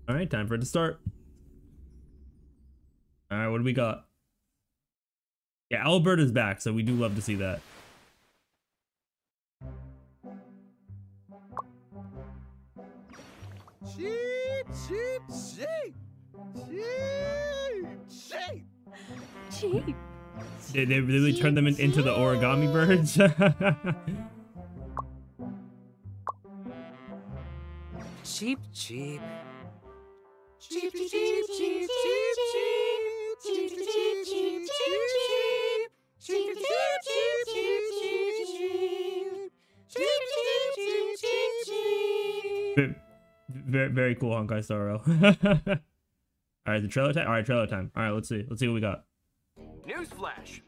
All right, time for it to start. All right, what do we got? Yeah, Albert is back, so we do love to see that. Cheap, cheap, cheap, cheap, cheap, Cheap. Did they really turn them into the origami birds? Cheap, cheap. cheap, cheap, cheap, cheap, cheap, cheap, cheap, cheap, cheap, cheap. Very, very cool, Honkai Sorrow. All right, the trailer time. All right, trailer time. All right, let's see. Let's see what we got. Newsflash: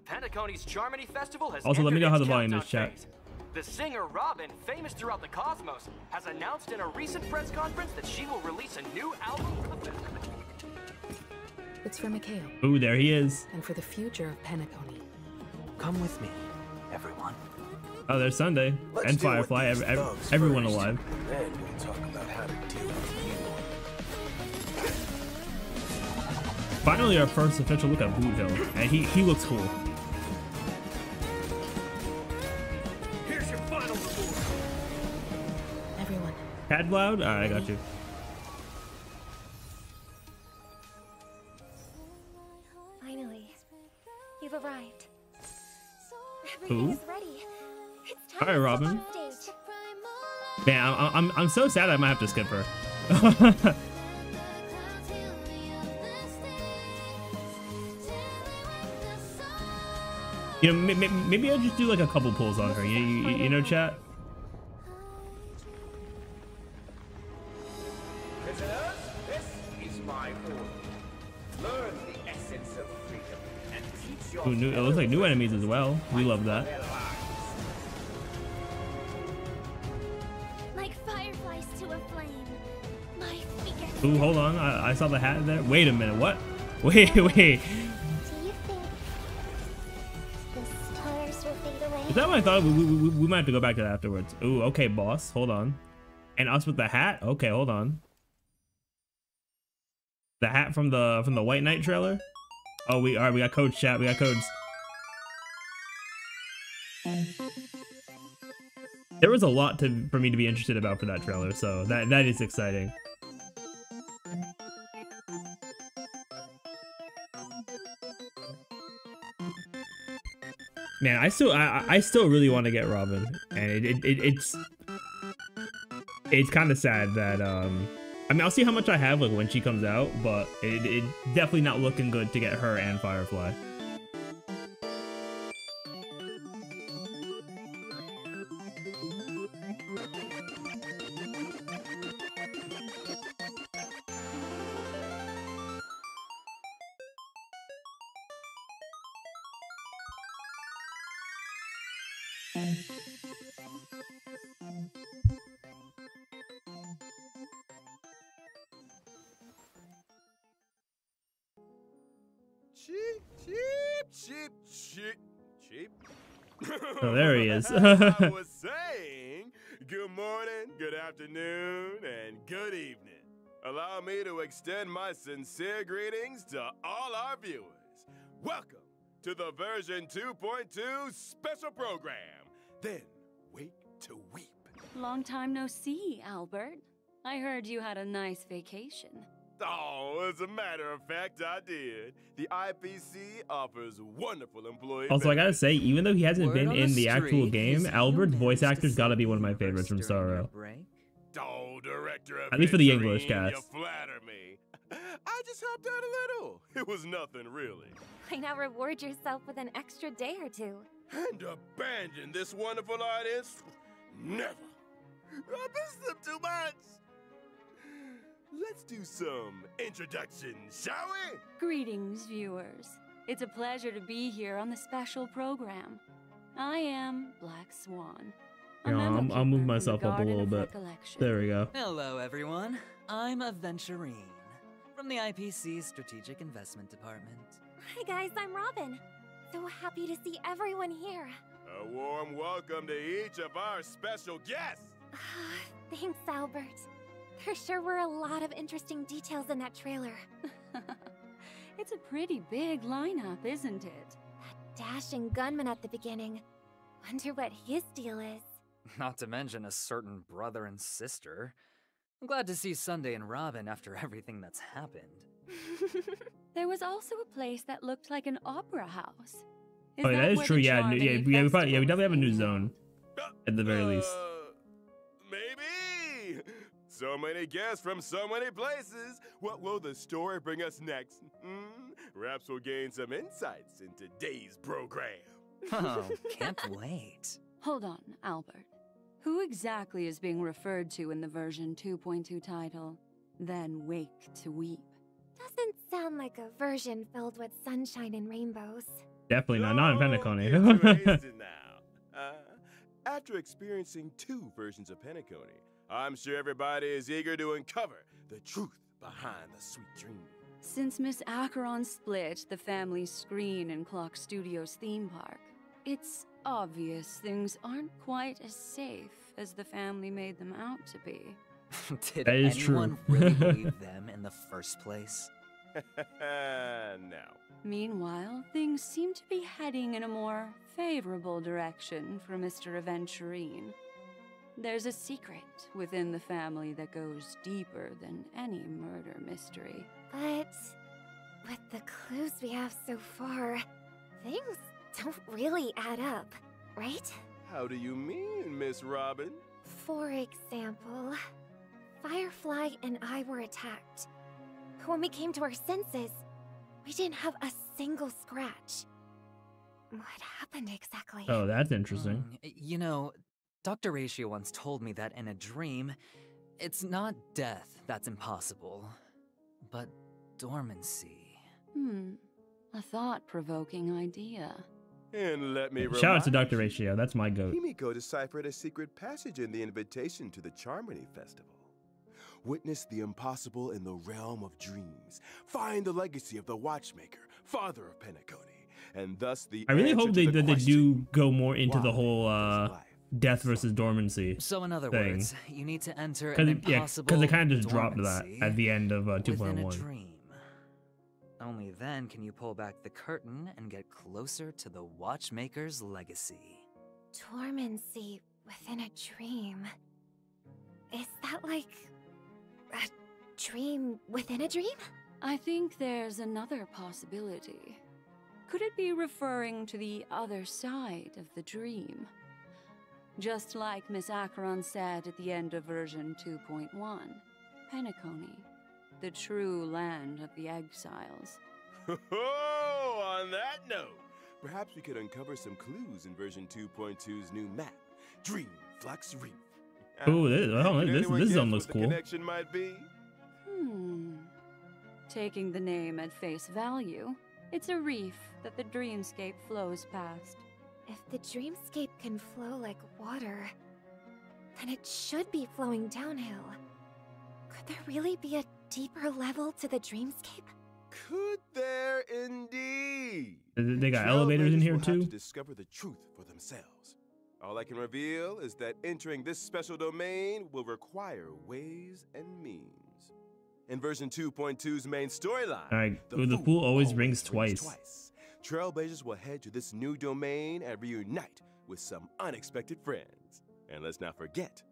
Pentaconi's Charmony Festival has Also, let me know how the volume is, countdown chat. phase. The singer Robin, famous throughout the cosmos, has announced in a recent press conference that she will release a new album for the festival. It's for Mikhail Ooh, there he is. and for the future of Pentaconi. Come with me, everyone. Oh, there's Sunday Let's and deal with Firefly. these thugs Everyone first. alive. Then we'll talk about how to deal with Finally, our first official look at Boothill, and he looks cool. you. Here's your final report. Everyone, Cad Loud? All right, I got you. Finally, you've arrived. Who? Everything is ready. It's time All right, to Robin. step on stage. Man, I'm so sad I might have to skip her. You know, maybe I'll just do like a couple pulls on her. You know, chat. Prisoners, this is my order. Learn the essence of freedom and teach your Ooh, it looks like new enemies as well. We love that. their lives. Like fireflies to a flame. My feet get Ooh, hold on. I saw the hat there. Wait a minute. What? Wait. Do you think the stars will fade away? Is that what I thought? We might have to go back to that afterwards. Ooh, okay, boss. Hold on. And us with the hat? Okay, hold on. The hat from the White Knight trailer? Oh, we got codes, chat. We got codes. There was a lot for me to be interested about for that trailer, so that is exciting. Man, I still really want to get Robin, and it's kind of sad that I mean, I'll see how much I have like when she comes out, but it definitely not looking good to get her and Firefly. Cheap, cheap, cheap, cheap, cheap. Oh, there he is. As I was saying, good morning, good afternoon, and good evening. Allow me to extend my sincere greetings to all our viewers. Welcome to the version 2.2 special program. Then wake to weep. long time no see, Albert. I heard you had a nice vacation. Oh, as a matter of fact, I did. The IPC offers wonderful employee Also, I gotta benefits. say, even though he hasn't Word been on in the actual street game, is you Albert's voice managed to actor's gotta be save one of my the universe favorites from during your Sorrow. break. Oh, director of At least for the Venturine, English cast. You flatter me. I just helped out a little. It was nothing really. Why not reward yourself with an extra day or two? And abandon this wonderful audience? Never. I miss them too much. Let's do some introductions, shall we? Greetings, viewers. It's a pleasure to be here on the special program. I am Black Swan. a Yeah, memo I'll move keeper in the myself up a Garden little of bit. Recollection. There we go. Hello, everyone. I'm Venturine from the IPC Strategic Investment Department. Hi guys, I'm Robin. So happy to see everyone here. A warm welcome to each of our special guests. Thanks, Albert. There sure were a lot of interesting details in that trailer. It's a pretty big lineup, isn't it? That dashing gunman at the beginning. Wonder what his deal is. Not to mention a certain brother and sister. I'm glad to see Sunday and Robin after everything that's happened. There was also a place that looked like an opera house. Oh, that is where true. the Yeah, Charmony we Festival definitely have a new was zone held? at the very least. Maybe. So many guests from so many places. What will the story bring us next? Perhaps we'll gain some insights in today's program. Oh, can't wait. Hold on, Albert. Who exactly is being referred to in the version 2.2 title, Then Wake to Weep? Doesn't sound like a version filled with sunshine and rainbows. Definitely not in Don't Penacony. get too hasty now. After experiencing 2 versions of Penacony, I'm sure everybody is eager to uncover the truth behind the sweet dream. Since Miss Acheron split the family screen in Clock Studios theme park, it's obvious things aren't quite as safe as the family made them out to be. Did That is anyone true. really believe them in the first place? No. Meanwhile, things seem to be heading in a more favorable direction for Mr. Aventurine. There's a secret within the family that goes deeper than any murder mystery. But with the clues we have so far, things don't really add up, right? How do you mean, Miss Robin? For example, Firefly and I were attacked. When we came to our senses, we didn't have a single scratch. What happened exactly? Oh, that's interesting. You know, Dr. Ratio once told me that in a dream, it's not death that's impossible, but dormancy. A thought-provoking idea. And let me Shout out to remind Dr. you, Ratio. That's my goat. Himiko deciphered a secret passage in the invitation to the Charmony Festival. Witness the impossible in the realm of dreams. Find the legacy of the Watchmaker, father of Penacony, and thus the I really answer hope to the they do question, go more into the why whole does life death versus dormancy. So in other thing. words, you need to enter an impossible Because they kind of just dropped that dormancy at the end of within a 2.1. dream. Only then can you pull back the curtain and get closer to the Watchmaker's legacy. Dormancy within a dream. Is that like a dream within a dream? I think there's another possibility. Could it be referring to the other side of the dream? Just like Miss Acheron said at the end of version 2.1, Penacony, the true land of the exiles. Oh, on that note, perhaps we could uncover some clues in version 2.2's new map, Dream Flux Reef. Ooh, this Can anyone zone guess looks what the cool. connection might be? Taking the name at face value, it's a reef that the dreamscape flows past. If the dreamscape can flow like water, then it should be flowing downhill. Could there really be a deeper level to the dreamscape? Could there indeed? They got elevators in Trailblazers here will have too? to discover the truth for themselves. All I can reveal is that entering this special domain will require ways and means. In version 2.2's main storyline, Alright, the fool always rings twice. Trailblazers will head to this new domain and reunite with some unexpected friends. And let's not forget,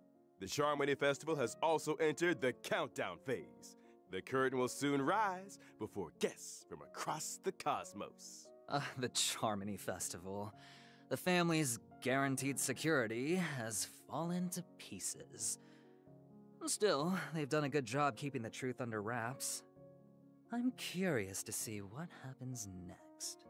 the Charmony Festival has also entered the countdown phase. The curtain will soon rise before guests from across the cosmos. The Charmony Festival. The family's guaranteed security has fallen to pieces. Still, they've done a good job keeping the truth under wraps. I'm curious to see what happens next.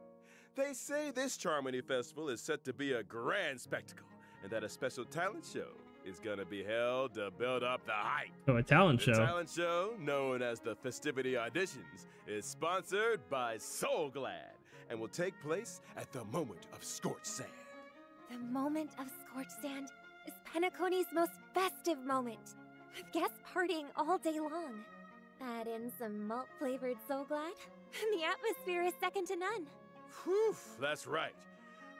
They say this Charmony Festival is set to be a grand spectacle, and that a special talent show is gonna be held to build up the hype. Oh, a talent The show. talent show, known as the Festivity Auditions, is sponsored by Soul Glad and will take place at the moment of scorched sand. The moment of scorched sand is Penacony's most festive moment, with guests partying all day long. Add in some malt-flavored Soul Glad, and the atmosphere is second to none. Whew, that's right.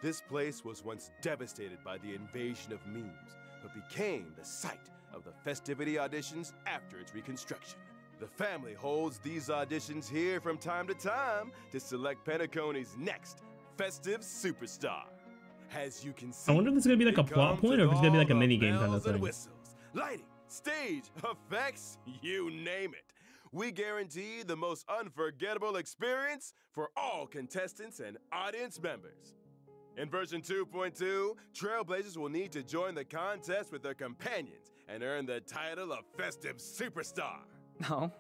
This place was once devastated by the invasion of memes, but became the site of the festivity auditions after its reconstruction. The family holds these auditions here from time to time to select Penacony's next festive superstar. As you can see, I wonder if this is gonna be like a it plot comes point or with if it's gonna be all like a the mini game kind of bells and thing. whistles, lighting, stage, effects, you name it. We guarantee the most unforgettable experience for all contestants and audience members. In version 2.2, Trailblazers will need to join the contest with their companions and earn the title of Festive Superstar. Oh?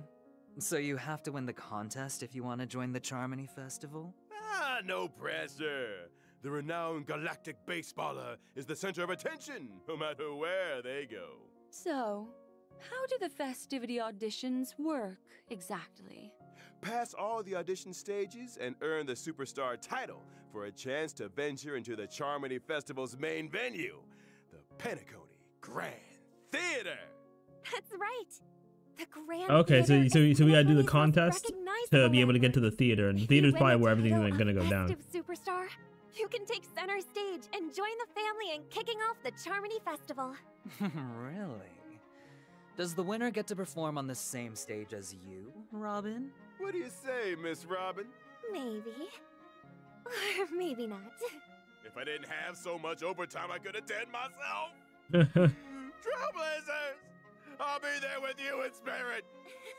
So you have to win the contest if you want to join the Charmony Festival? Ah, no pressure. The renowned galactic baseballer is the center of attention, no matter where they go. So, how do the festivity auditions work exactly? Pass all the audition stages and earn the superstar title for a chance to venture into the Charmony Festival's main venue, the Penacony Grand Theater. That's right. The Grand Okay, so Theater is we gotta do the Penacony's most contest to be able to get to the theater, and the If you theater's win probably the where everything's title gonna of go down. Festive Superstar, you can take center stage and join the family in kicking off the Charmony Festival. Really? Does the winner get to perform on the same stage as you, Robin? What do you say, Miss Robin? Maybe. Or maybe not. If I didn't have so much overtime, I could attend myself. Trailblazers! I'll be there with you in spirit.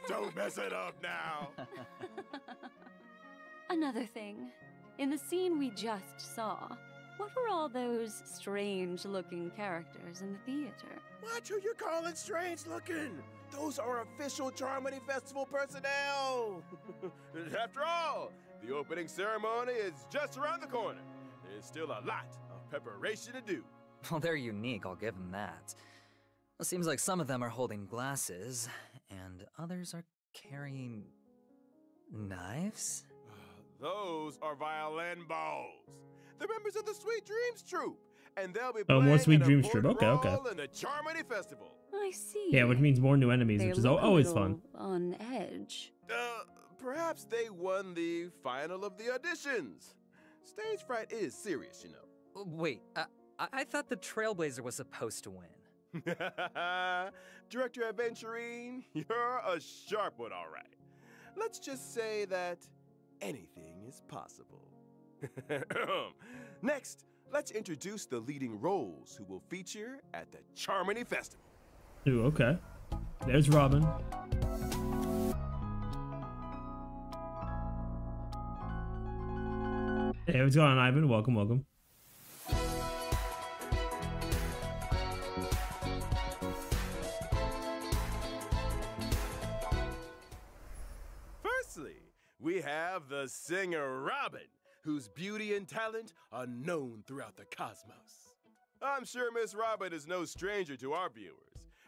Don't mess it up now. Another thing. In the scene we just saw, what were all those strange-looking characters in the theater? What are you calling strange looking? Those are official Charmony Festival personnel. After all, the opening ceremony is just around the corner. There's still a lot of preparation to do. Well, they're unique, I'll give them that. It seems like some of them are holding glasses, and others are carrying knives? Those are violin bows. They're members of the Sweet Dreams troupe, and they'll be Oh, playing more Sweet an Dreams troupe. important Okay, okay. role in the Charmony Festival. I see. Yeah, which means more new enemies, They which is look a always little fun. on edge. Perhaps they won the final of the auditions. Stage fright is serious, you know. Wait, I thought the Trailblazer was supposed to win. Director Aventurine, you're a sharp one, all right. Let's just say that anything is possible. Next, let's introduce the leading roles who will feature at the Charmony Festival. Ooh, okay. There's Robin. Hey, what's going on, Ivan? Welcome, welcome. Firstly, we have the singer Robin, whose beauty and talent are known throughout the cosmos. I'm sure Miss Robin is no stranger to our viewers.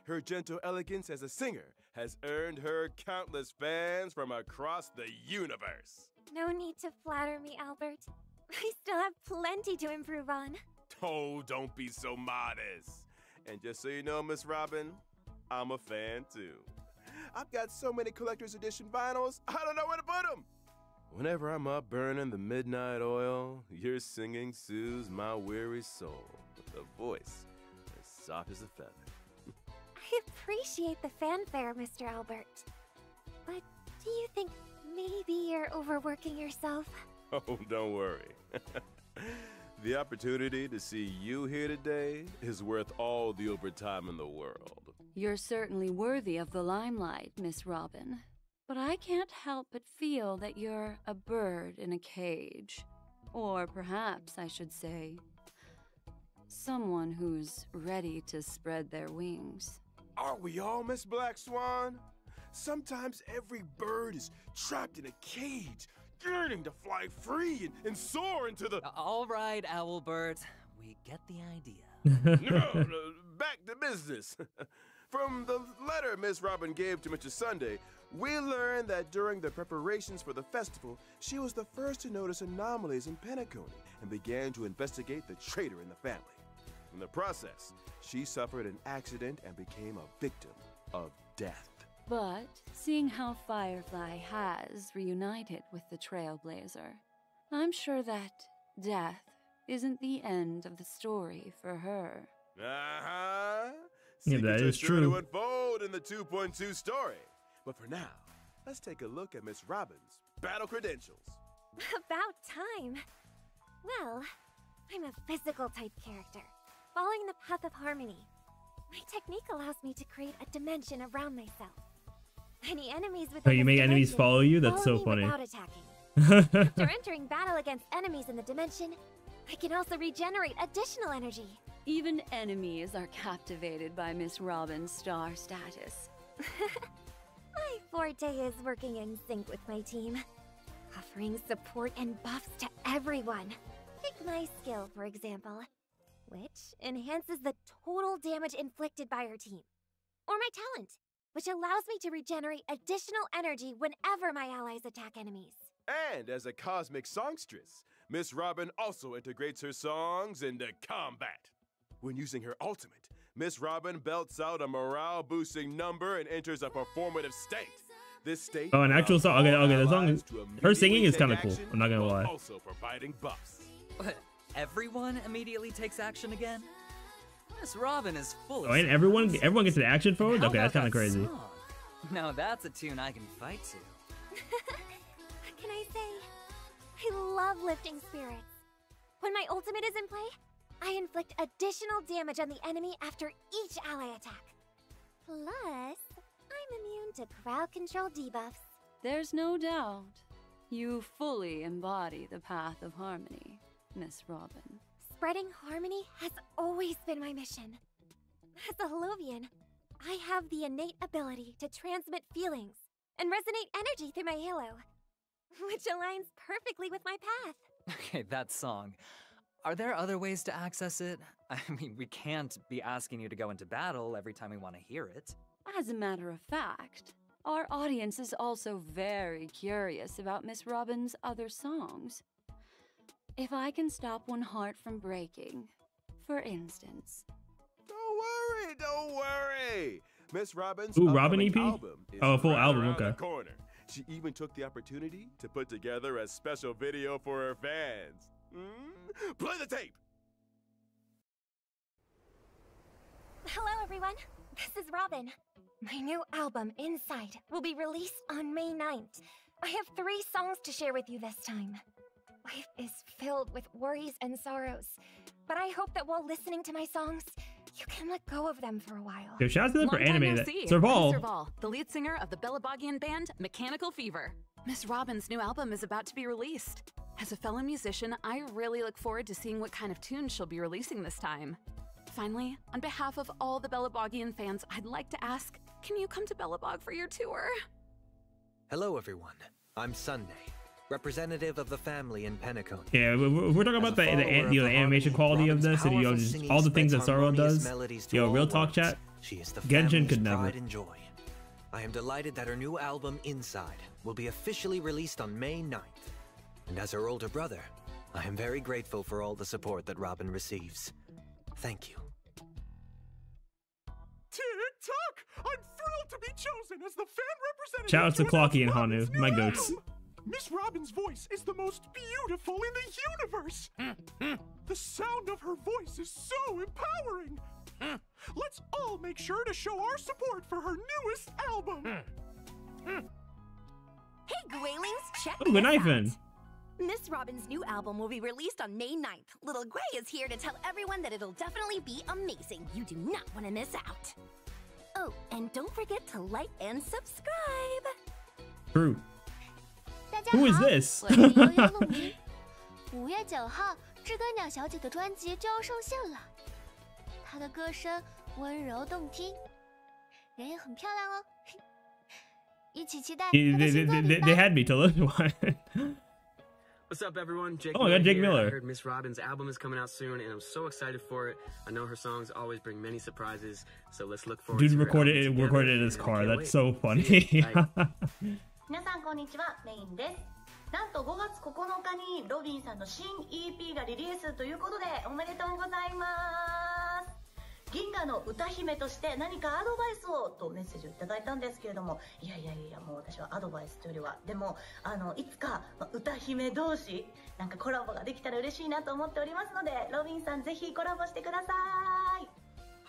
Her gentle elegance as a singer has earned her countless fans from across the universe. No need to flatter me, Albert. I still have plenty to improve on. Oh, don't be so modest. And just so you know, Miss Robin, I'm a fan too. I've got so many collector's edition vinyls, I don't know where to put them. Whenever I'm up burning the midnight oil, your singing soothes my weary soul with a voice as soft as a feather. I appreciate the fanfare, Mr. Albert. But do you think maybe you're overworking yourself? Oh, don't worry. The opportunity to see you here today is worth all the overtime in the world. You're certainly worthy of the limelight, Miss Robin. But I can't help but feel that you're a bird in a cage. Or perhaps I should say, someone who's ready to spread their wings. Aren't we all, Miss Black Swan? Sometimes every bird is trapped in a cage, yearning to fly free and soar into the... All right, Owlbert, we get the idea. No, back to business. From the letter Miss Robin gave to Mr. Sunday, we learned that during the preparations for the festival, she was the first to notice anomalies in Penacony and began to investigate the traitor in the family. In the process, she suffered an accident and became a victim of death. But seeing how Firefly has reunited with the Trailblazer, I'm sure that death isn't the end of the story for her. Uh-huh. Yeah, that is sure true. to unfold in the 2.2 story. But for now, let's take a look at Miss Robin's battle credentials. About time. Well, I'm a physical type character, following the path of harmony. My technique allows me to create a dimension around myself. Any enemies within Oh, you this make enemies dimension follow you? That's so me funny. without attacking. After entering battle against enemies in the dimension, I can also regenerate additional energy. Even enemies are captivated by Miss Robin's star status. My forte is working in sync with my team, offering support and buffs to everyone. Take my skill, for example, which enhances the total damage inflicted by our team. Or my talent, which allows me to regenerate additional energy whenever my allies attack enemies. And as a cosmic songstress, Miss Robin also integrates her songs into combat. When using her ultimate, Miss Robin belts out a morale-boosting number and enters a performative state. This state. Oh, an actual song. Okay, okay, the song is. Her singing is kind of cool. I'm not gonna lie. Also providing buffs. What? Everyone immediately takes action again? Miss Robin is full of Oh, and everyone gets an action forward. Okay, that's kind of crazy. Song? Now that's a tune I can fight to. What can I say? I love lifting spirits. When my ultimate is in play, I inflict additional damage on the enemy after each ally attack. Plus, I'm immune to crowd control debuffs. There's no doubt. You fully embody the path of harmony, Miss Robin. Spreading harmony has always been my mission. As a Holovian, I have the innate ability to transmit feelings and resonate energy through my halo, which aligns perfectly with my path. Okay, that song. Are there other ways to access it? I mean, we can't be asking you to go into battle every time we want to hear it. As a matter of fact, our audience is also very curious about Miss Robin's other songs. If I can stop one heart from breaking, for instance. Don't worry. Miss Robin's Robin EP? album is Oh, a full right album, around okay. the corner. She even took the opportunity to put together a special video for her fans. Play the tape. Hello, everyone. This is Robin. My new album, Inside, will be released on May 9th. I have 3 songs to share with you this time. Life is filled with worries and sorrows, but I hope that while listening to my songs, you can let go of them for a while. Yo, shout out to them for Long time animating no that. see. Serval. I'm Serval, the lead singer of the Belabogian band Mechanical Fever. Miss Robin's new album is about to be released. As a fellow musician, I really look forward to seeing what kind of tunes she'll be releasing this time. Finally, on behalf of all the Belabogian fans, I'd like to ask, can you come to Belabog for your tour? Hello, everyone. I'm Sunday, representative of the family in Penacony. Yeah, we're talking about the animation quality of this, and you know, just all the things that Sorrow does. Yo, real talk, chat. Genshin could never. I am delighted that her new album, Inside, will be officially released on May 9th. And as her older brother, I am very grateful for all the support that Robin receives. Thank you. Tick-tock! I'm thrilled to be chosen as the fan representative. Shout out to Clocky and Hanu, my goats. Miss Robin's voice is the most beautiful in the universe. The sound of her voice is so empowering. Let's all make sure to show our support for her newest album. Hey, Gwaylings, check Oh, this good knife in. out. Miss Robin's new album will be released on May 9th. Little Gray is here to tell everyone that it'll definitely be amazing. You do not want to miss out. Oh, and don't forget to like and subscribe. True. Who is this? 我是悠悠鹿鸣。5月9号，知更鸟小姐的专辑就要上线了。她的歌声温柔动听，人也很漂亮哦。一起期待她的新作品吧。 They had me to look one. What's up, everyone? Jake Oh, I got Jake here. Miller. I heard Miss Robin's album is coming out soon, and I'm so excited for it. I know her songs always bring many surprises, so let's look forward Dude to her recorded album it together, in his and I car. can't That's wait. so funny. 皆さんこんにちは、メインです。なんと5月9日にロビンさんの新 EP がリリースということでおめでとうございます。銀河の歌姫として何かアドバイスをとメッセージをいただいたんですけれども、いやもう私はアドバイスというよりはでもいつか歌姫同士なんかコラボができたら嬉しいなと思っておりますので、ロビンさんぜひコラボしてください。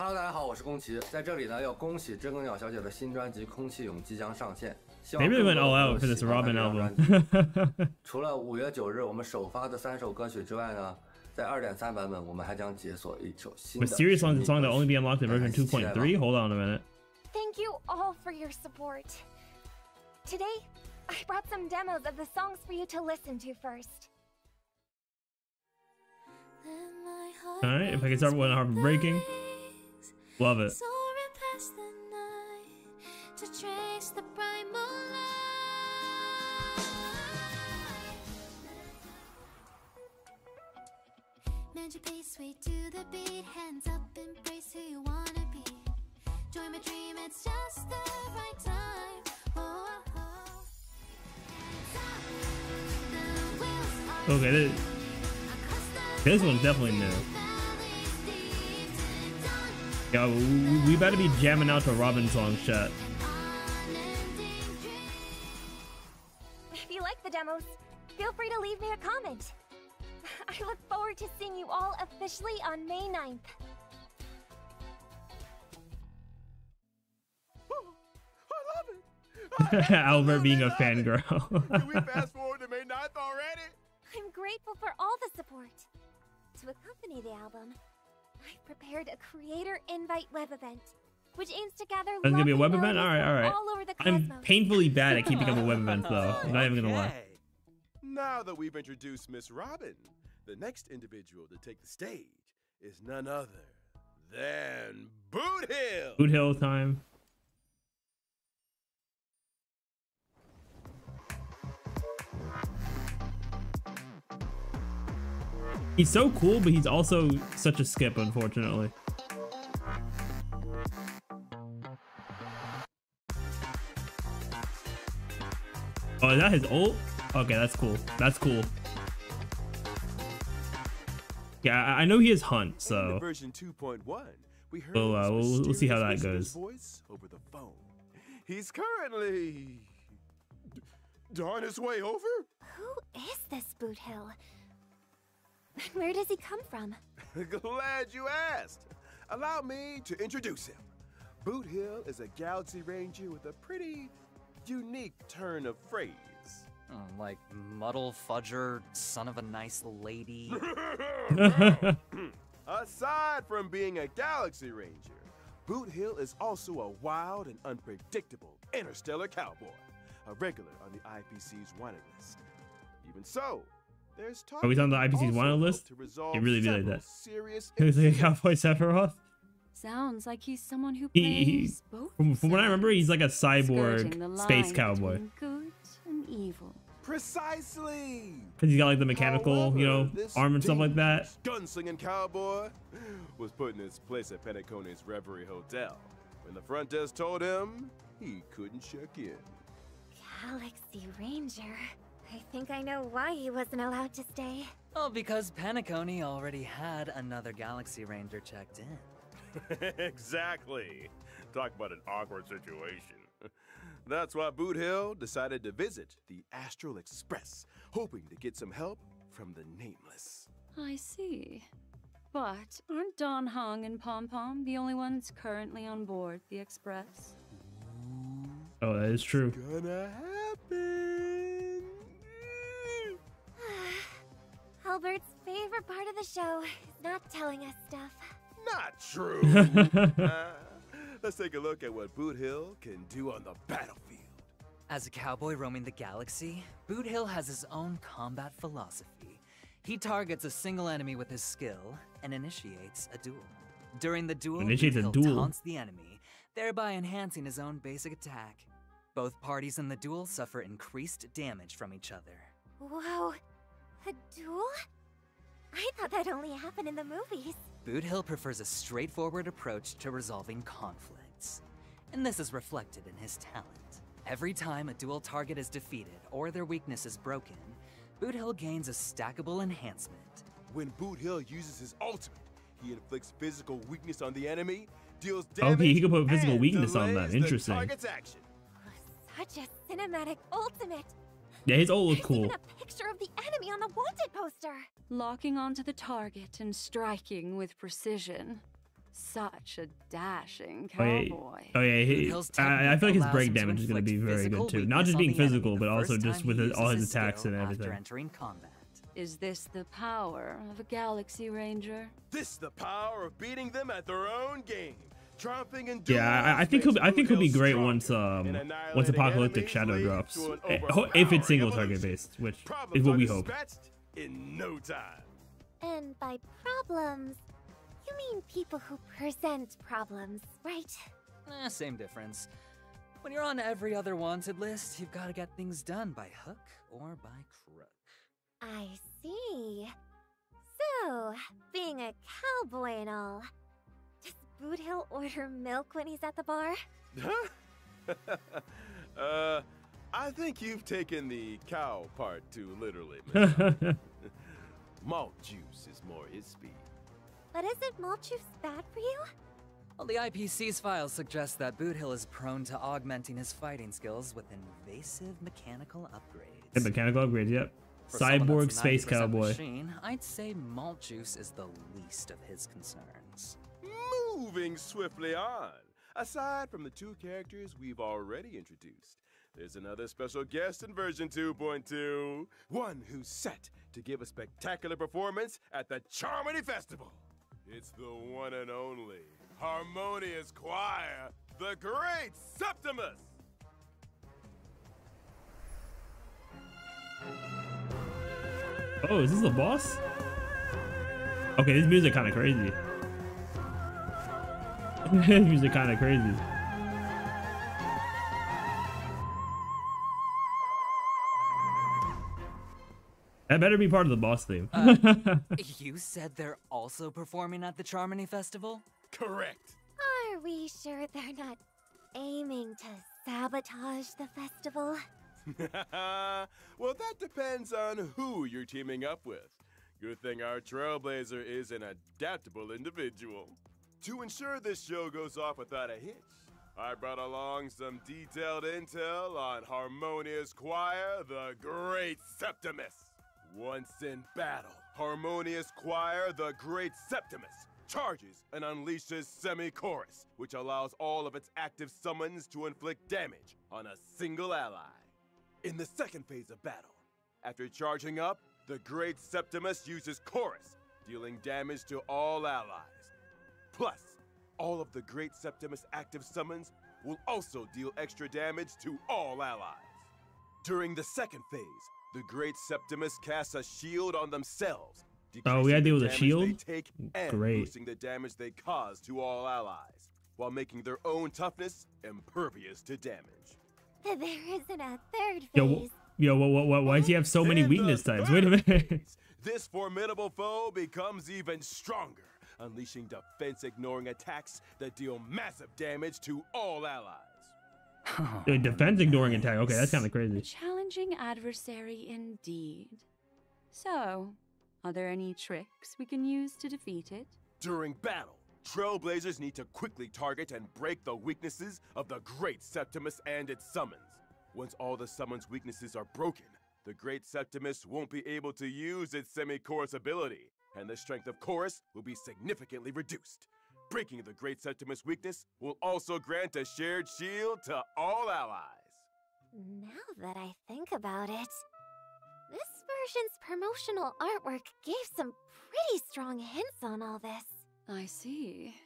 Hello， 大家好，我是宫崎，在这里呢要恭喜知更鸟小姐的新专辑《空气蛹》即将上线。They really went all out for this Robin album. 除了5月9日我们首发的3首歌曲之外呢，在 2.3 版本我们还将解锁一首新的。Mysterious Song is a song that only be unlocked in version 2.3. Hold on a minute. Thank you all for your support. Today, I brought some demos of the songs for you to listen to first. Alright, if I can start with Harp Breaking. Love it. To trace the primal Mend your pace, sway to the beat. Hands up, embrace who you wanna be. Join my dream, it's just the right time. Oh, oh, oh. Okay, this one's definitely new. Yo, we better be jamming out to Robin song, chat. If you like the demos, feel free to leave me a comment. I look forward to seeing you all officially on May 9th. Albert being a fangirl. Can we fast forward to May 9th already? I'm grateful for all the support. To accompany the album, I've prepared a creator invite web event, which aims to gather That's gonna be a web event? melodies Alright. all over the cosmos. I'm painfully bad at keeping up with web events though. I'm not even gonna lie. Now that we've introduced Miss Robin, the next individual to take the stage is none other than Boothill. Boothill time. He's so cool, but he's also such a skip, unfortunately. Oh, is that his ult? Okay, that's cool. That's cool. Yeah, I know he is Hunt, so. Version 2.1, we heard we'll see how that goes. Voice over the phone. He's currently on his way over. Who is this Boothill? Where does he come from? Glad you asked. Allow me to introduce him. Boothill is a Galaxy Ranger with a pretty unique turn of phrase. Like Muddle Fudger, son of a nice lady. Aside from being a Galaxy Ranger, Boothill is also a wild and unpredictable interstellar cowboy, a regular on the IPC's wanted list. Even so, there's talk. Are we on the IPC's wanted list? It really be like that. He's like a cowboy Sephiroth. Sounds like he's someone who He's both. From what I remember, he's like a cyborg space cowboy. Good and evil. Precisely. Cause he's got like the mechanical, you know, arm and stuff like that. Gunslinging cowboy was put in his place at Penacony's Reverie Hotel when the front desk told him he couldn't check in. Galaxy Ranger. I think I know why he wasn't allowed to stay. Oh, because Penacony already had another Galaxy Ranger checked in. Exactly. Talk about an awkward situation. That's why Boothill decided to visit the Astral Express, hoping to get some help from the Nameless. I see. But aren't Don Hung and Pom Pom the only ones currently on board the Express? Oh, that is true. It's gonna happen. Albert's favorite part of the show is not telling us stuff. Not true. Let's take a look at what Boothill can do on the battlefield. As a cowboy roaming the galaxy, Boothill has his own combat philosophy. He targets a single enemy with his skill and initiates a duel. During the duel, Boothill taunts the enemy, thereby enhancing his own basic attack. Both parties in the duel suffer increased damage from each other. Whoa, a duel? I thought that only happened in the movies. Boothill prefers a straightforward approach to resolving conflicts, and this is reflected in his talent. Every time a dual target is defeated or their weakness is broken, Boothill gains a stackable enhancement. When Boothill uses his ultimate, he inflicts physical weakness on the enemy, deals damage, okay, he can put physical weakness on that. Interesting. Action. Such a cinematic ultimate. Yeah, his ult looks cool. Even a picture of the enemy on the wanted poster. Locking onto the target and striking with precision. Such a dashing Oh yeah, cowboy. I feel like his break damage is going to be very good too. Not just being physical, but also just with all his attacks and everything. Is this the power of a Galaxy Ranger? This the power of beating them at their own game. Yeah, I think he'll be great once Apocalyptic Shadow drops, if it's single target based, which is what we hope. In no time. And by problems, you mean people who present problems, right? Same difference. When you're on every other wanted list, you've got to get things done by hook or by crook. I see. So, being a cowboy and all, does Boothill order milk when he's at the bar? I think you've taken the cow part too literally. Malt juice is more his speed. But isn't malt juice bad for you? Well, the IPC's files suggest that Boothill is prone to augmenting his fighting skills with invasive mechanical upgrades. The mechanical upgrades, yep. Cyborg space cowboy. Machine, I'd say malt juice is the least of his concerns. Moving swiftly on. Aside from the two characters we've already introduced, there's another special guest in version 2.2. One who's set to give a spectacular performance at the Charmony Festival. It's the one and only Harmonious Choir, the Great Septimus. Oh, is this the boss? Okay, this music kind of crazy. This music kind of crazy. That better be part of the boss theme. You said they're also performing at the Charmony Festival? Correct. Are we sure they're not aiming to sabotage the festival? Well, that depends on who you're teaming up with. Good thing our Trailblazer is an adaptable individual. To ensure this show goes off without a hitch, I brought along some detailed intel on Harmonious Choir, the Great Septimus. Once in battle, Harmonious Choir, the Great Septimus, charges and unleashes Semi-Chorus, which allows all of its active summons to inflict damage on a single ally. In the second phase of battle, after charging up, the Great Septimus uses Chorus, dealing damage to all allies. Plus, all of the Great Septimus active summons will also deal extra damage to all allies. During the second phase, the Great Septimus casts a shield on themselves. Oh, we had to deal with a shield? And Great. boosting the damage they cause to all allies, while making their own toughness impervious to damage. There isn't a third phase. Why does he have so many weakness types? Wait a minute. This formidable foe becomes even stronger, unleashing defense-ignoring attacks that deal massive damage to all allies. Defense ignoring attack. Okay, that's kind of crazy. Challenging adversary indeed. So, are there any tricks we can use to defeat it? During battle, Trailblazers need to quickly target and break the weaknesses of the Great Septimus and its summons. Once all the summons' weaknesses are broken, the Great Septimus won't be able to use its Semi-Chorus ability, and the strength of Chorus will be significantly reduced. Breaking the Great Septimus weakness will also grant a shared shield to all allies. Now that I think about it, this version's promotional artwork gave some pretty strong hints on all this. I see.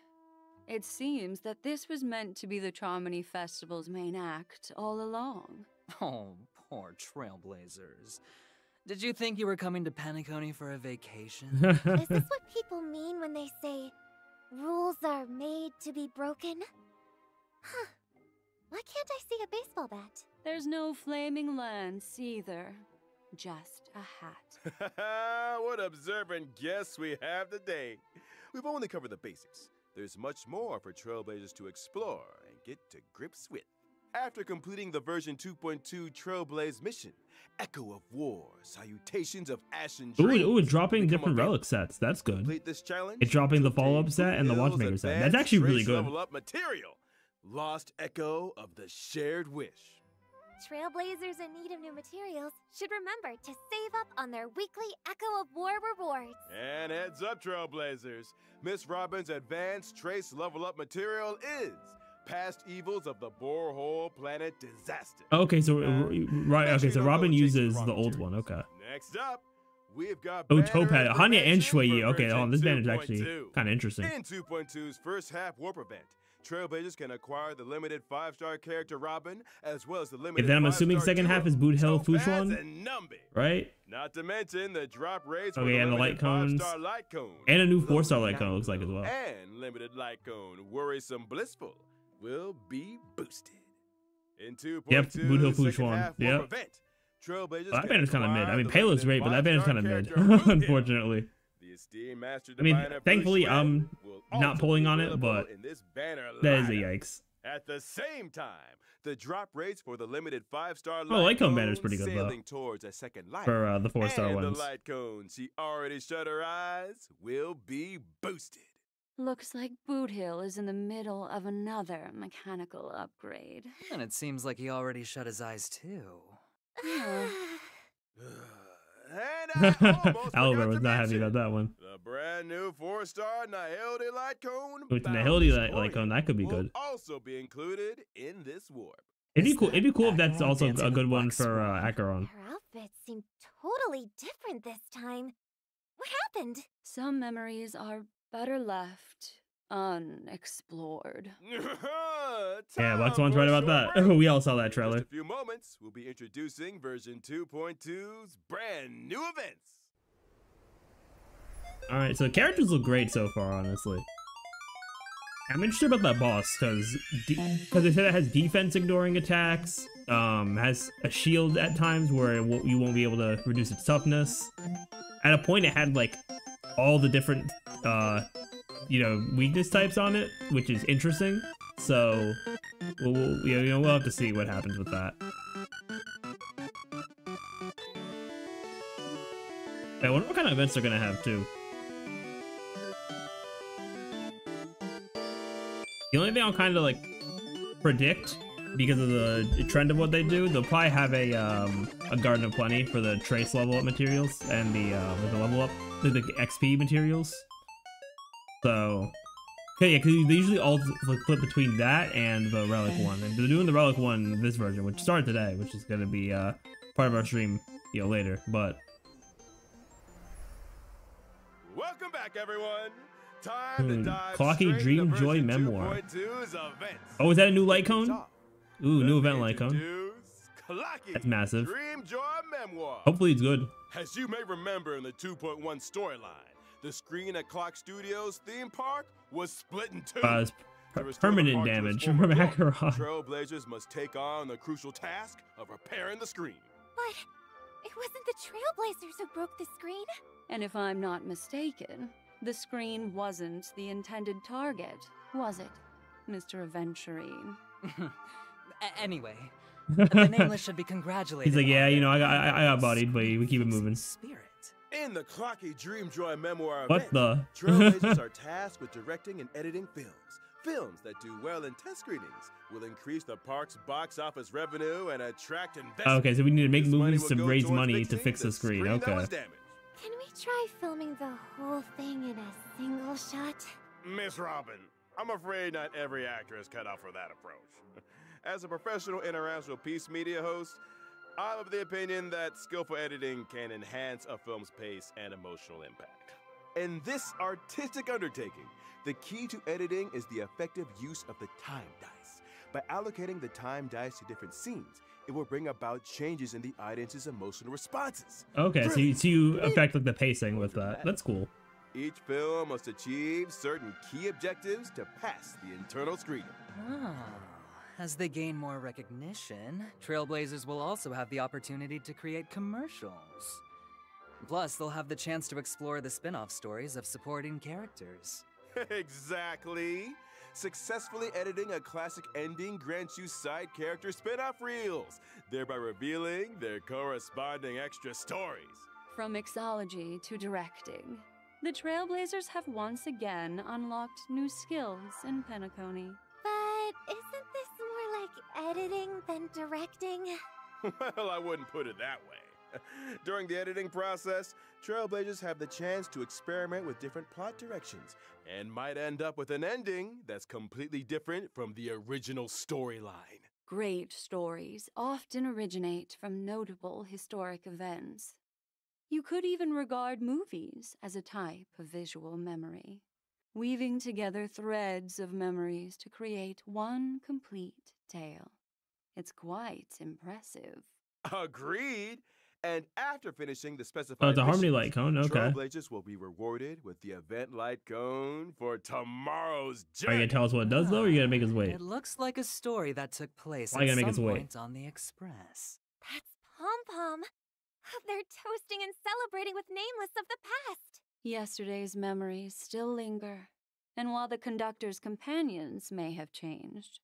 It seems that this was meant to be the Charmony Festival's main act all along. Oh, poor Trailblazers. Did you think you were coming to Penacony for a vacation? Is this what people mean when they say, rules are made to be broken? Huh. Why can't I see a baseball bat? There's no flaming lance either. Just a hat. What observant guests we have today. We've only covered the basics. There's much more for Trailblazers to explore and get to grips with. After completing the version 2.2 Trailblaze mission, Echo of War, Salutations of Ashen Dreams. Ooh, dropping different relic sets. That's good. Complete this challenge. It's dropping the follow-up set and the Watchmaker set. That's actually really good. Level up material. Lost Echo of the Shared Wish. Trailblazers in need of new materials should remember to save up on their weekly Echo of War rewards. And heads up, Trailblazers. Miss Robin's advanced trace level up material is Past Evils of the Borehole Planet Disaster. Okay, so right. Okay, so Robin uses the old one. Okay. Next up, we've got Oh, Topaz, Hanya, and Shuei. Okay, hold on, this band is actually kind of interesting. In 2.2's first half warp event, Trailblazers can acquire the limited 5-star character Robin, as well as the limited. And then I'm assuming second half is Boothill Fuchuan, right? Not to mention the drop rates. Okay, and the light cones, and a new 4-star light cone looks like as well. And limited light cone, Worrisome Blissful, will be boosted. In 2.2, yep, Boothill Fuchuan. Yep. Well, that band is kind of mid. I mean, Payload's great, but that band is kind of mid, unfortunately. I mean, thankfully, I'm not pulling on it, but that is a yikes. At the same time, the drop rates for the limited 5-star light cone banner is pretty good though. Towards a second life, for the 4-star and ones. The light cone she already shut her eyes will be boosted. Looks like Boothill is in the middle of another mechanical upgrade. And it seems like he already shut his eyes too. Albert was not happy about that one. The brand new 4-star Nihilde light cone. With Nihilde light cone, that could be good. Also be included in this warp. It'd be cool. It'd be cool if that's also a good one for Acheron. Her outfits seem totally different this time. What happened? Some memories are better left unexplored. Yeah, Bucks One's right about that. We all saw that trailer. In just a few moments, we'll be introducing version 2.2's brand new events. All right, so the characters look great so far, honestly. I'm interested about that boss because they said it has defense ignoring attacks, has a shield at times where you won't be able to reduce its toughness. At a point, it had like all the different weakness types on it, which is interesting. So we'll have to see what happens with that. I wonder what kind of events they're gonna have too. The only thing I'll kind of like predict, because of the trend of what they do, they'll probably have a Garden of Plenty for the trace level up materials and the level up, the XP materials. So, yeah, because they usually all flip between that and the Relic one, and they're doing the Relic one this version, which started today, which is going to be part of our stream, later. But welcome back, everyone. Time to dive Clocky Dream Joy Memoir. Oh, is that a new light cone? Ooh, new event light cone. That's massive. Dream Joy Memoir. Hopefully it's good. As you may remember in the 2.1 storyline, the screen at Clock Studios theme park was split in two. Permanent damage from Acheron. Trailblazers must take on the crucial task of repairing the screen. But it wasn't the Trailblazers who broke the screen. And if I'm not mistaken, the screen wasn't the intended target, was it, Mr. Aventurine? Anyway, the nameless should be congratulated. He's like, yeah, I got bodied, but we keep it moving. Spirit. In the Clocky Dream Joy Memoir what event, the? Trailblazers are tasked with directing and editing films. Films that do well in test screenings will increase the park's box office revenue and attract investment. Okay, so we need to make movies to raise money to fix the screen. Okay. Can we try filming the whole thing in a single shot? Miss Robin, I'm afraid not every actor is cut out for that approach. As a professional international peace media host, I'm of the opinion that skillful editing can enhance a film's pace and emotional impact. In this artistic undertaking, the key to editing is the effective use of the time dice. By allocating the time dice to different scenes, it will bring about changes in the audience's emotional responses. Okay, so you affect like the pacing with that. That's cool. Each film must achieve certain key objectives to pass the internal screening. As they gain more recognition, Trailblazers will also have the opportunity to create commercials. Plus, they'll have the chance to explore the spin-off stories of supporting characters. Exactly. Successfully editing a classic ending grants you side character spin-off reels, thereby revealing their corresponding extra stories. From mixology to directing, the Trailblazers have once again unlocked new skills in Penacony. But isn't this more like editing than directing? Well, I wouldn't put it that way. During the editing process, Trailblazers have the chance to experiment with different plot directions and might end up with an ending that's completely different from the original storyline. Great stories often originate from notable historic events. You could even regard movies as a type of visual memory, weaving together threads of memories to create one complete tale. It's quite impressive. Agreed! And after finishing the specified Oh, it's a Harmony missions, Light Cone, okay. Trailblazers will be rewarded with the Event Light Cone for tomorrow's Are you journey. gonna tell us what it does though, or are you gonna make us wait? It looks like a story that took place Why you at gonna make some us wait? point on the Express. That's Pom-Pom. They're toasting and celebrating with Nameless of the past. Yesterday's memories still linger, and while the conductor's companions may have changed,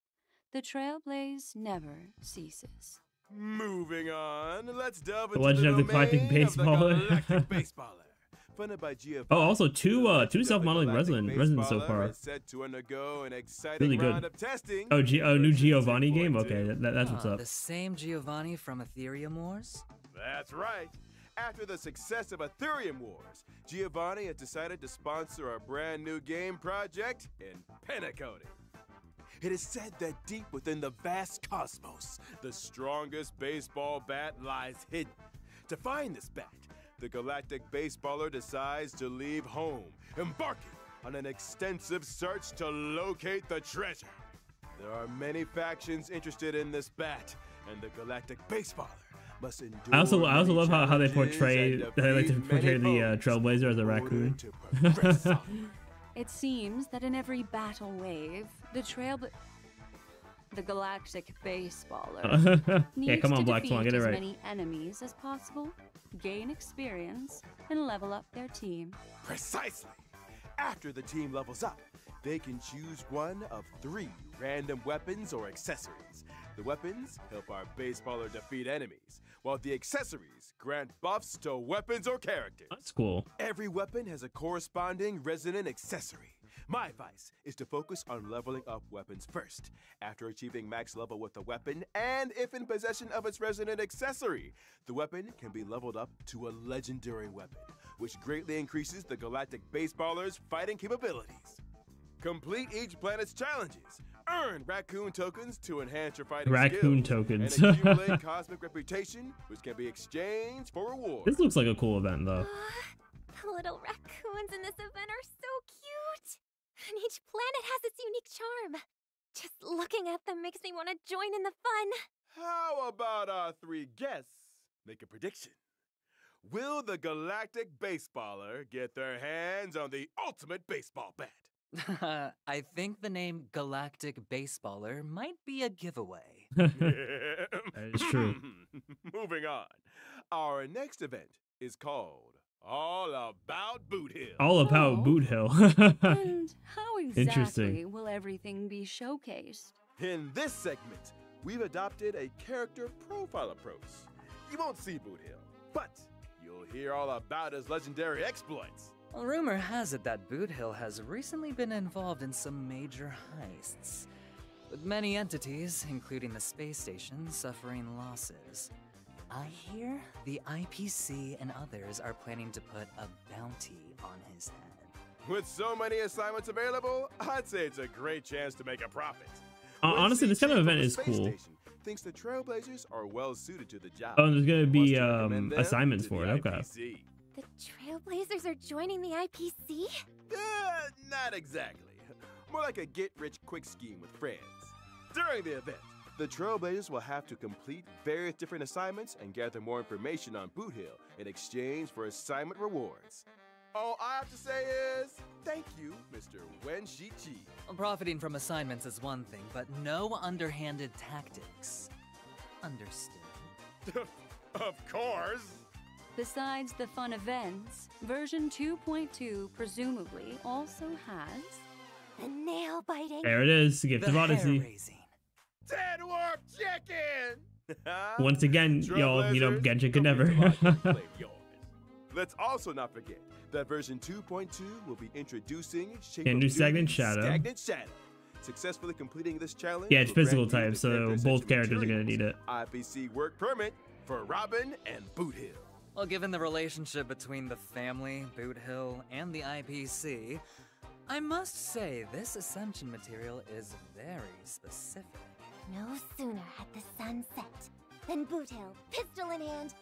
the Trailblaze never ceases. Moving on, let's delve The into Legend of the domain Galactic Baseballer. of the Galactic Baseballer. Funded by Giovanni. Oh, also two self-modeling residents so far. Is set to undergo an exciting Really good. round of testing. Oh, new Giovanni game? Okay, that's what's up. The same Giovanni from Ethereum Wars? That's right. After the success of Ethereum Wars, Giovanni has decided to sponsor a brand new game project in Penacony. It is said that deep within the vast cosmos, the strongest baseball bat lies hidden. To find this bat, the Galactic Baseballer decides to leave home, embarking on an extensive search to locate the treasure. There are many factions interested in this bat, and the Galactic Baseballer must endure. I also love how they challenges portray and they like to defeat portray many the foes Trailblazer as a in order raccoon. to progress on. It seems that in every battle wave, the Galactic Baseballer Yeah, needs come on, to Black defeat Swan, get it as right. many enemies as possible, gain experience, and level up their team. Precisely. After the team levels up, they can choose one of 3 random weapons or accessories. The weapons help our baseballer defeat enemies, while the accessories grant buffs to weapons or characters. That's cool. Every weapon has a corresponding resonant accessory. My advice is to focus on leveling up weapons first. After achieving max level with the weapon, and if in possession of its resonant accessory, the weapon can be leveled up to a legendary weapon, which greatly increases the Galactic Baseballer's fighting capabilities. Complete each planet's challenges. Earn raccoon tokens to enhance your fighting Raccoon skills, tokens. and accumulate cosmic reputation, which can be exchanged for rewards. This looks like a cool event though. The little raccoons in this event are so cute. And each planet has its unique charm. Just looking at them makes me want to join in the fun. How about our 3 guests make a prediction? Will the Galactic Baseballer get their hands on the ultimate baseball bat? I think the name Galactic Baseballer might be a giveaway. That is true. Moving on. Our next event is called All About Boothill. All about Boothill. And how exactly Interesting. will everything be showcased? In this segment, we've adopted a character profile approach. You won't see Boothill, but you'll hear all about his legendary exploits. Well, rumor has it that Boothill has recently been involved in some major heists, with many entities, including the space station, suffering losses. I hear the IPC and others are planning to put a bounty on his head. With so many assignments available, I'd say it's a great chance to make a profit. Honestly, this kind of event is Space cool. Station thinks the Trailblazers are well suited to the job. Oh, and there's gonna be Wants to recommend them assignments to for the it. Okay. IPC. The Trailblazers are joining the IPC? Not exactly. More like a get-rich-quick scheme with friends. During the event, the Trailblazers will have to complete various different assignments and gather more information on Boothill in exchange for assignment rewards. All I have to say is, thank you, Mr. Wen-Shi-Chi. Profiting from assignments is one thing, but no underhanded tactics. Understood. Of course. Besides the fun events, version 2.2 presumably also has the nail biting. There it is, Gift of Odyssey. Dead Warp Chicken! Once again, y'all, Genshin could never. Let's also not forget that version 2.2 will be introducing Can do Stagnant Shadow. Stagnant Shadow. Successfully completing this challenge. Yeah, it's will grant physical you the type, so character both essential characters are gonna need materials. it. IPC work permit for Robin and Boothill. Well, given the relationship between the family, Boothill, and the IPC, I must say this ascension material is very specific. No sooner had the sun set than Boothill, pistol in hand,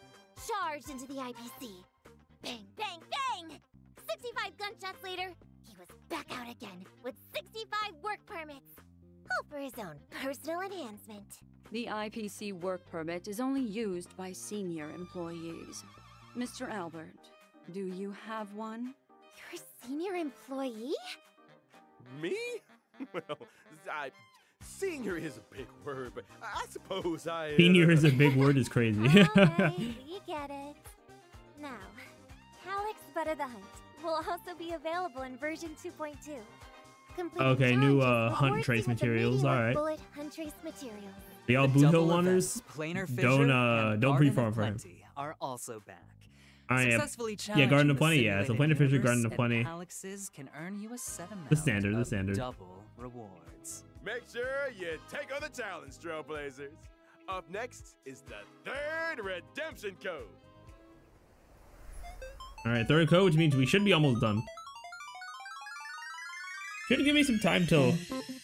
charged into the IPC. Bang, bang, bang! 65 gunshots later, he was back out again with 65 work permits. All for his own personal enhancement. The IPC work permit is only used by senior employees. Mr. Albert, do you have one? You're a senior employee? Me? Well, senior is a big word, but I suppose I... Senior is a big word is crazy. Alright, we get it. Now, Calyx Butter the Hunt will also be available in version 2.2. Okay, new hunt trace materials. All right. Bullet hunt trace materials. The all Boothill wanners, don't pre-farm for him. Are also back. All right, Successfully yeah, Garden of challenging Plenty, the yeah. So simulated Planet Fisher, universe Garden of and Plenty. Calyxes can earn you a set amount The standard, the of standard. double rewards. Make sure you take on the challenge, Trailblazers. Up next is the third redemption code. All right, third code, which means we should be almost done. Should give me some time till,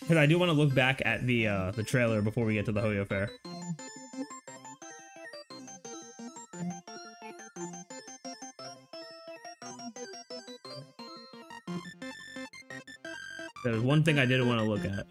because I do want to look back at the trailer before we get to the Hoyo Fair. There's one thing I didn't want to look at.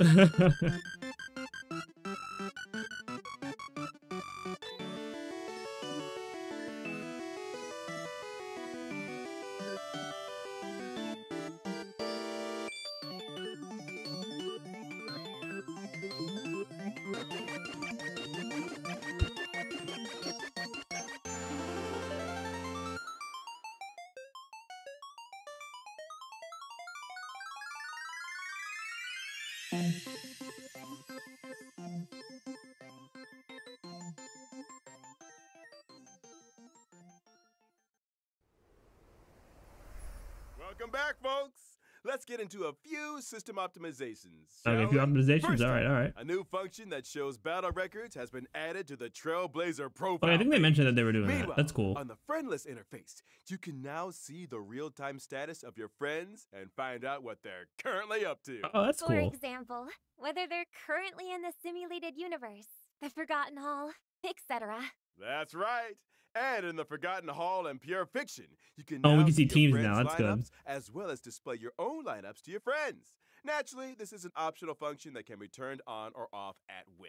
Welcome back, folks. Let's get into a few system optimizations. Okay, a few optimizations. All right. A new function that shows battle records has been added to the Trailblazer profile. Okay, I think they mentioned that they were doing Meanwhile, that. That's cool. On the friendless interface, you can now see the real-time status of your friends and find out what they're currently up to. Oh, that's For cool. example, whether they're currently in the simulated universe, the Forgotten Hall, etc. That's right. And in the Forgotten Hall and Pure Fiction, you can Oh, now we can see your teams friends' now. That's good. lineups, as well as display your own lineups to your friends. Naturally, this is an optional function that can be turned on or off at will.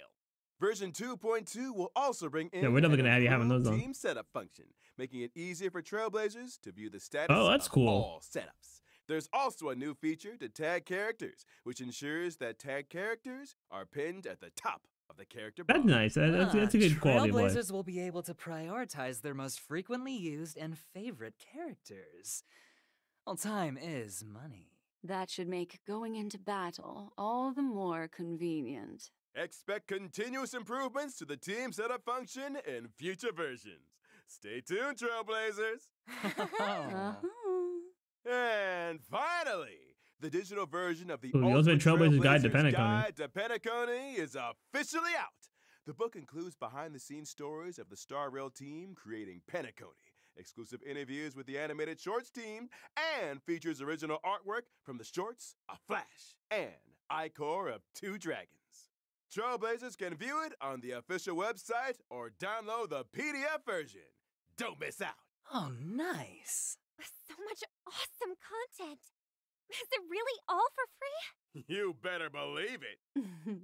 Version 2.2 will also bring in we're definitely an gonna have you having those on. team setup function, making it easier for Trailblazers to view the status Oh, that's of cool. all setups. There's also a new feature to tag characters, which ensures that tag characters are pinned at the top of the character bar. That's nice. That's a good quality of life. Trailblazers will be able to prioritize their most frequently used and favorite characters. Well, time is money. That should make going into battle all the more convenient. Expect continuous improvements to the team setup function in future versions. Stay tuned, Trailblazers! And finally, the digital version of the Ooh, the Ultimate Trailblazers Guide to Penacony. Guide to Penacony is officially out. The book includes behind-the-scenes stories of the Star Rail team creating Penacony, exclusive interviews with the animated shorts team, and features original artwork from the shorts, a flash, and iCore of 2 dragons. Trailblazers can view it on the official website or download the PDF version. Don't miss out. Oh, nice. So much awesome content. Is it really all for free? You better believe it.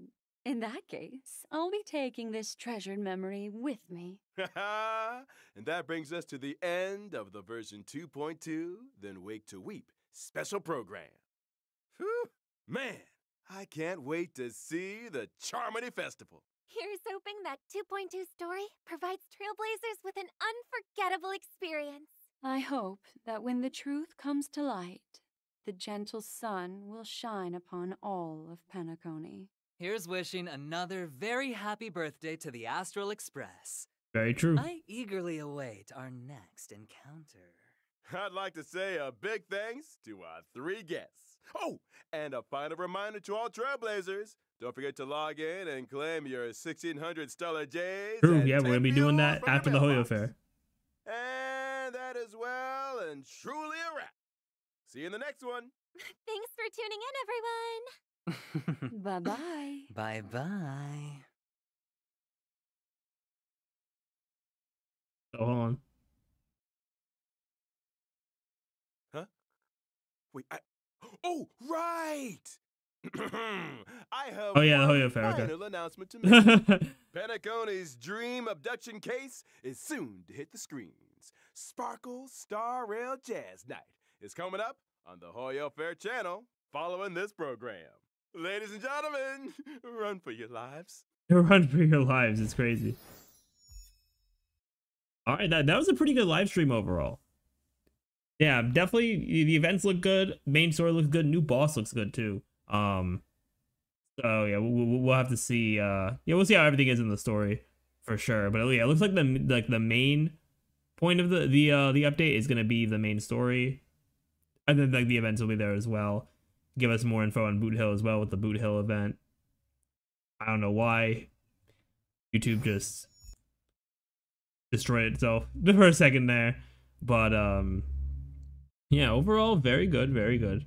In that case, I'll be taking this treasured memory with me. And that brings us to the end of the version 2.2, then Wake to Weep special program. Whew, man, I can't wait to see the Charmony Festival. Here's hoping that 2.2 story provides Trailblazers with an unforgettable experience. I hope that when the truth comes to light, the gentle sun will shine upon all of Penacony. Here's wishing another very happy birthday to the Astral Express. Very true. I eagerly await our next encounter. I'd like to say a big thanks to our 3 guests. Oh, and a final reminder to all Trailblazers. Don't forget to log in and claim your 1600 Stellar J's. True, yeah, we're gonna be doing that after the Hoyo Fair. And that is well and truly a wrap. See you in the next one. Thanks for tuning in, everyone. Bye-bye. Bye-bye. Oh, hold on. Huh? Wait, oh, right! I have Oh, yeah, the one Hoyo Fair, okay. final announcement to make. Penacony's Dream Abduction Case is soon to hit the screens. Sparkle Star Rail Jazz Night is coming up on the Hoyo Fair channel following this program. Ladies and gentlemen, run for your lives. Run for your lives. It's crazy. All right, that was a pretty good live stream overall. Yeah, definitely the events look good. Main story looks good. New boss looks good too. So yeah, we'll have to see. Yeah, we'll see how everything is in the story for sure. But yeah, it looks like the main point of the update is gonna be the main story, and then like the events will be there as well. Give us more info on Boothill as well with the Boothill event. I don't know why YouTube just destroyed itself for a second there, but yeah, overall very good, very good.